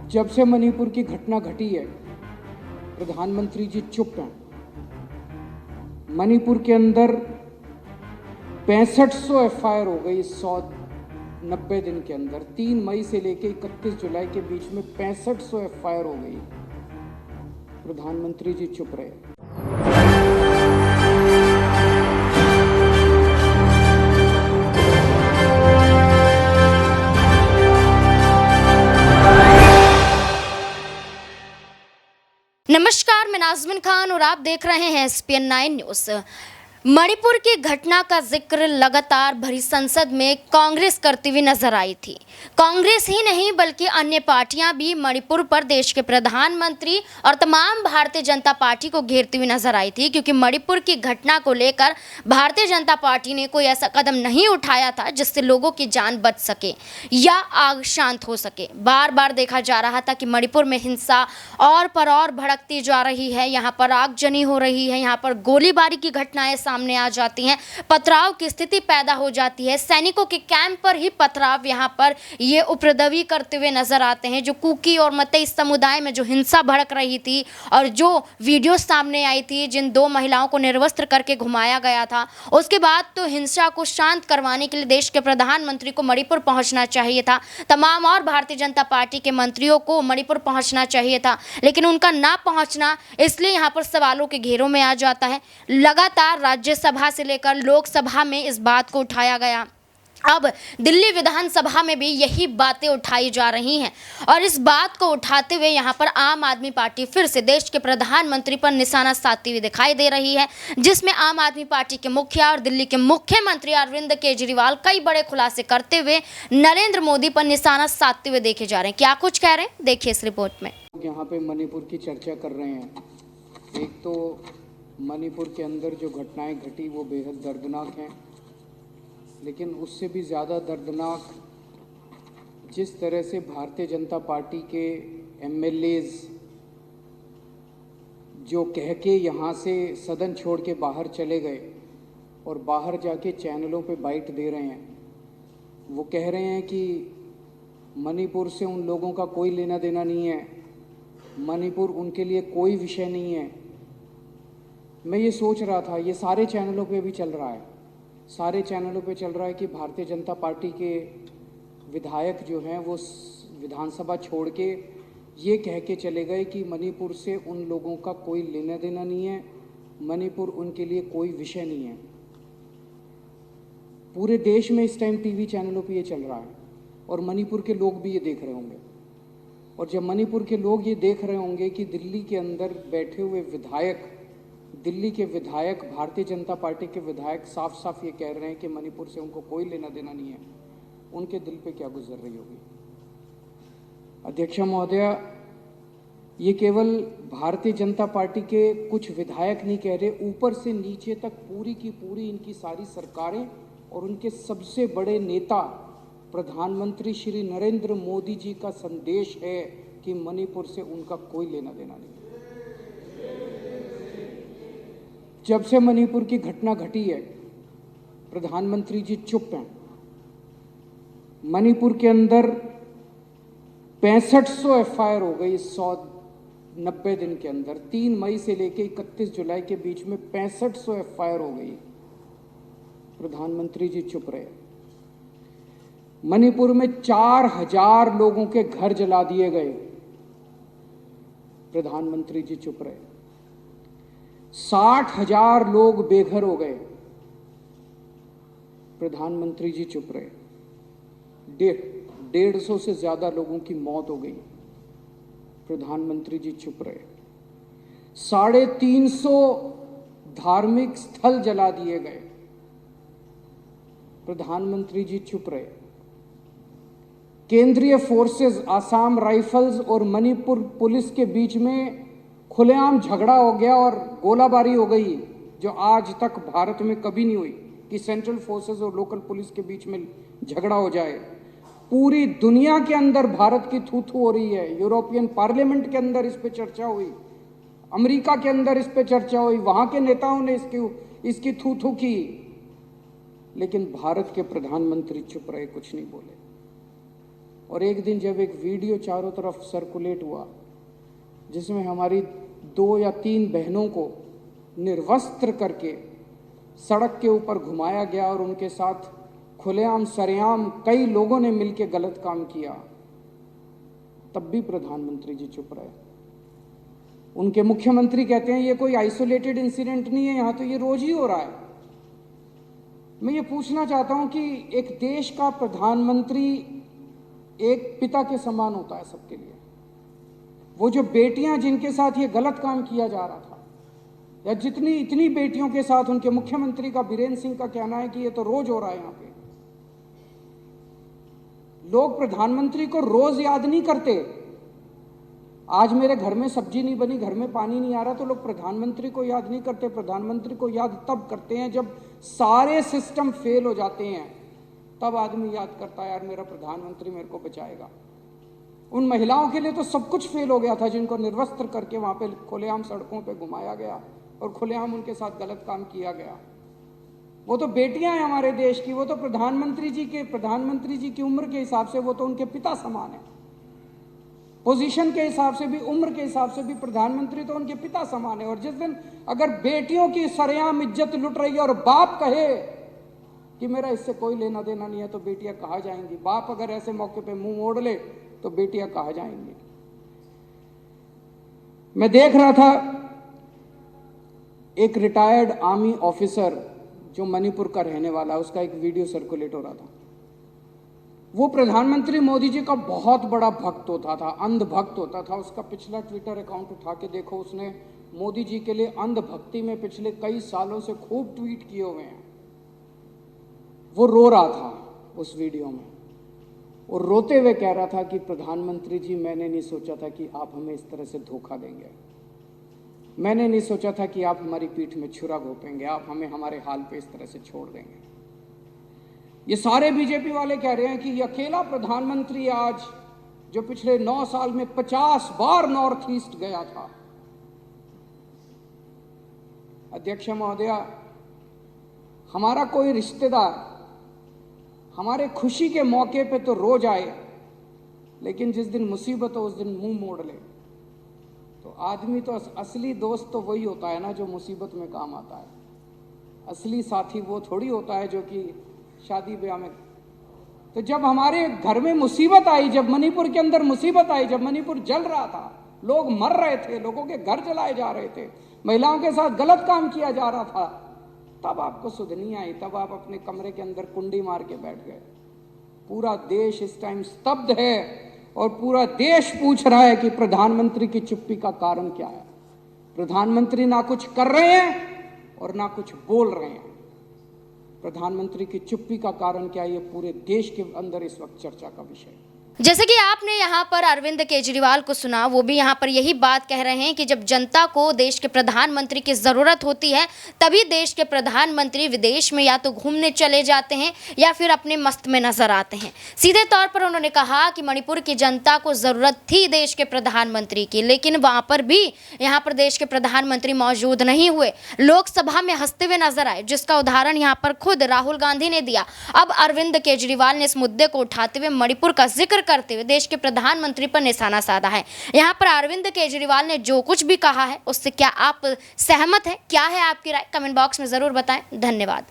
जब से मणिपुर की घटना घटी है, प्रधानमंत्री जी चुप हैं। मणिपुर के अंदर 6500 एफआईआर हो गई 190 दिन के अंदर। 3 मई से लेकर 31 जुलाई के बीच में 6500 एफआईआर हो गई। प्रधानमंत्री जी चुप रहे। नमस्कार, मैं नाज़मीन खान और आप देख रहे हैं SPN 9 न्यूज़। मणिपुर की घटना का जिक्र लगातार भरी संसद में कांग्रेस करती हुई नजर आई थी। कांग्रेस ही नहीं बल्कि अन्य पार्टियां भी मणिपुर पर देश के प्रधानमंत्री और तमाम भारतीय जनता पार्टी को घेरती हुई नजर आई थी, क्योंकि मणिपुर की घटना को लेकर भारतीय जनता पार्टी ने कोई ऐसा कदम नहीं उठाया था जिससे लोगों की जान बच सके या आग शांत हो सके। बार बार देखा जा रहा था कि मणिपुर में हिंसा और पर और भड़कती जा रही है। यहाँ पर आगजनी हो रही है, यहाँ पर गोलीबारी की घटनाएं सामने आ जाती हैं, पथराव की स्थिति पैदा हो जाती है। सैनिकों के कैंप पर ही पथराव यहाँ पर ये उपद्रवी करते हुए नजर आते हैं। जो कुकी और मतई समुदाय में जो हिंसा भड़क रही थी और जो वीडियो सामने आई थी, जिन 2 महिलाओं को निर्वस्त्र करके घुमाया गया था, उसके बाद तो हिंसा को शांत करवाने के लिए देश के प्रधानमंत्री को मणिपुर पहुंचना चाहिए था। तमाम और भारतीय जनता पार्टी के मंत्रियों को मणिपुर पहुंचना चाहिए था, लेकिन उनका ना पहुंचना इसलिए यहाँ पर सवालों के घेरों में आ जाता है। लगातार राज्यसभा से लेकर लोकसभा में इस बात को उठाया गया। अब दिल्ली विधानसभा में भी यही बातें उठाई जा रही हैं और इस बात को उठाते हुए यहाँ पर आम आदमी पार्टी फिर से देश के प्रधानमंत्री पर निशाना साधती हुई दिखाई दे रही है, जिसमें आम आदमी पार्टी के मुखिया और दिल्ली के मुख्यमंत्री अरविंद केजरीवाल कई बड़े खुलासे करते हुए नरेंद्र मोदी पर निशाना साधते हुए देखे जा रहे हैं। क्या कुछ कह रहे हैं, देखिए इस रिपोर्ट में। यहाँ पे मणिपुर की चर्चा कर रहे हैं। एक तो मणिपुर के अंदर जो घटनाएं घटी वो बेहद दर्दनाक हैं, लेकिन उससे भी ज़्यादा दर्दनाक जिस तरह से भारतीय जनता पार्टी के एमएलएज जो कह के यहाँ से सदन छोड़ के बाहर चले गए और बाहर जाके चैनलों पे बाइट दे रहे हैं। वो कह रहे हैं कि मणिपुर से उन लोगों का कोई लेना देना नहीं है, मणिपुर उनके लिए कोई विषय नहीं है। मैं ये सोच रहा था, ये सारे चैनलों पे भी चल रहा है, सारे चैनलों पे चल रहा है कि भारतीय जनता पार्टी के विधायक जो हैं वो विधानसभा छोड़ के ये कह के चले गए कि मणिपुर से उन लोगों का कोई लेना देना नहीं है, मणिपुर उनके लिए कोई विषय नहीं है। पूरे देश में इस टाइम टीवी चैनलों पे ये चल रहा है और मणिपुर के लोग भी ये देख रहे होंगे। और जब मणिपुर के लोग ये देख रहे होंगे कि दिल्ली के अंदर बैठे हुए विधायक, दिल्ली के विधायक, भारतीय जनता पार्टी के विधायक साफ साफ ये कह रहे हैं कि मणिपुर से उनको कोई लेना देना नहीं है, उनके दिल पे क्या गुजर रही होगी। अध्यक्ष महोदया, ये केवल भारतीय जनता पार्टी के कुछ विधायक नहीं कह रहे, ऊपर से नीचे तक पूरी की पूरी इनकी सारी सरकारें और उनके सबसे बड़े नेता प्रधानमंत्री श्री नरेंद्र मोदी जी का संदेश है कि मणिपुर से उनका कोई लेना देना नहीं। जब से मणिपुर की घटना घटी है, प्रधानमंत्री जी चुप हैं। मणिपुर के अंदर 6500 एफआईआर हो गई 190 दिन के अंदर। 3 मई से लेकर 31 जुलाई के बीच में 6500 एफआईआर हो गई। प्रधानमंत्री जी चुप रहे। मणिपुर में 4000 लोगों के घर जला दिए गए। प्रधानमंत्री जी चुप रहे। 60,000 लोग बेघर हो गए। प्रधानमंत्री जी चुप रहे। 150 से ज्यादा लोगों की मौत हो गई। प्रधानमंत्री जी चुप रहे। 350 धार्मिक स्थल जला दिए गए। प्रधानमंत्री जी चुप रहे। केंद्रीय फोर्सेस, आसाम राइफल्स और मणिपुर पुलिस के बीच में खुलेआम झगड़ा हो गया और गोलाबारी हो गई, जो आज तक भारत में कभी नहीं हुई कि सेंट्रल फोर्सेस और लोकल पुलिस के बीच में झगड़ा हो जाए। पूरी दुनिया के अंदर भारत की थू थू हो रही है। यूरोपियन पार्लियामेंट के अंदर इस पे चर्चा हुई, अमेरिका के अंदर इस पे चर्चा हुई, वहां के नेताओं ने इसकी थू थू की, लेकिन भारत के प्रधानमंत्री चुप रहे, कुछ नहीं बोले। और एक दिन जब एक वीडियो चारों तरफ सर्कुलेट हुआ जिसमें हमारी 2 या 3 बहनों को निर्वस्त्र करके सड़क के ऊपर घुमाया गया और उनके साथ खुलेआम सरेआम कई लोगों ने मिलकर गलत काम किया, तब भी प्रधानमंत्री जी चुप रहे। उनके मुख्यमंत्री कहते हैं ये कोई आइसोलेटेड इंसिडेंट नहीं है, यहां तो ये रोज ही हो रहा है। मैं ये पूछना चाहता हूं कि एक देश का प्रधानमंत्री एक पिता के समान होता है सबके लिए। वो जो बेटियां जिनके साथ ये गलत काम किया जा रहा था, या जितनी इतनी बेटियों के साथ उनके मुख्यमंत्री का बीरेंद्र सिंह का कहना है कि ये तो रोज हो रहा है। यहां पे लोग प्रधानमंत्री को रोज याद नहीं करते। आज मेरे घर में सब्जी नहीं बनी, घर में पानी नहीं आ रहा, तो लोग प्रधानमंत्री को याद नहीं करते। प्रधानमंत्री को याद तब करते हैं जब सारे सिस्टम फेल हो जाते हैं, तब आदमी याद करता है यार मेरा प्रधानमंत्री मेरे को बचाएगा। उन महिलाओं के लिए तो सब कुछ फेल हो गया था जिनको निर्वस्त्र करके वहां पे खुलेआम सड़कों पे घुमाया गया और खुलेआम उनके साथ गलत काम किया गया। वो तो बेटियां हैं हमारे देश की, वो तो प्रधानमंत्री जी की उम्र के हिसाब से वो तो उनके पिता समान है। पोजीशन के हिसाब से भी, उम्र के हिसाब से भी प्रधानमंत्री तो उनके पिता समान है। और जिस दिन अगर बेटियों की सरेआम इज्जत लुट रही है और बाप कहे कि मेरा इससे कोई लेना देना नहीं है, तो बेटियां कहाँ जाएंगी? बाप अगर ऐसे मौके पे मुंह मोड़ ले तो बेटियां कहाँ जाएंगी? मैं देख रहा था एक रिटायर्ड आर्मी ऑफिसर जो मणिपुर का रहने वाला है, उसका एक वीडियो सर्कुलेट हो रहा था। वो प्रधानमंत्री मोदी जी का बहुत बड़ा भक्त होता था, अंध भक्त होता था। उसका पिछला ट्विटर अकाउंट उठा के देखो, उसने मोदी जी के लिए अंध भक्ति में पिछले कई सालों से खूब ट्वीट किए हुए हैं। वो रो रहा था उस वीडियो में, और रोते हुए कह रहा था कि प्रधानमंत्री जी मैंने नहीं सोचा था कि आप हमें इस तरह से धोखा देंगे, मैंने नहीं सोचा था कि आप हमारी पीठ में छुरा घोंपेंगे, आप हमें हमारे हाल पे इस तरह से छोड़ देंगे। ये सारे बीजेपी वाले कह रहे हैं कि ये अकेला प्रधानमंत्री आज जो पिछले 9 साल में 50 बार नॉर्थ ईस्ट गया था। अध्यक्ष महोदया, हमारा कोई रिश्तेदार हमारे खुशी के मौके पे तो रोज आए, लेकिन जिस दिन मुसीबत हो उस दिन मुंह मोड़ ले, तो आदमी तो असली दोस्त तो वही होता है ना जो मुसीबत में काम आता है। असली साथी वो थोड़ी होता है जो कि शादी ब्याह में। तो जब हमारे घर में मुसीबत आई, जब मणिपुर के अंदर मुसीबत आई, जब मणिपुर जल रहा था, लोग मर रहे थे, लोगों के घर जलाए जा रहे थे, महिलाओं के साथ गलत काम किया जा रहा था, तब आपको सुध नहीं आई, तब आप अपने कमरे के अंदर कुंडी मार के बैठ गए। पूरा देश इस टाइम स्तब्ध है और पूरा देश पूछ रहा है कि प्रधानमंत्री की चुप्पी का कारण क्या है। प्रधानमंत्री ना कुछ कर रहे हैं और ना कुछ बोल रहे हैं। प्रधानमंत्री की चुप्पी का कारण क्या है, ये पूरे देश के अंदर इस वक्त चर्चा का विषय है। जैसे कि आपने यहाँ पर अरविंद केजरीवाल को सुना, वो भी यहाँ पर यही बात कह रहे हैं कि जब जनता को देश के प्रधानमंत्री की ज़रूरत होती है तभी देश के प्रधानमंत्री विदेश में या तो घूमने चले जाते हैं या फिर अपने मस्त में नजर आते हैं। सीधे तौर पर उन्होंने कहा कि मणिपुर की जनता को ज़रूरत थी देश के प्रधानमंत्री की, लेकिन वहाँ पर भी यहाँ पर देश के प्रधानमंत्री मौजूद नहीं हुए, लोकसभा में हंसते हुए नजर आए, जिसका उदाहरण यहाँ पर खुद राहुल गांधी ने दिया। अब अरविंद केजरीवाल ने इस मुद्दे को उठाते हुए मणिपुर का जिक्र करते हुए देश के प्रधानमंत्री पर निशाना साधा है। यहाँ पर अरविंद केजरीवाल ने जो कुछ भी कहा है उससे क्या आप सहमत हैं? क्या है आपकी राय? कमेंट बॉक्स में जरूर बताएं। धन्यवाद।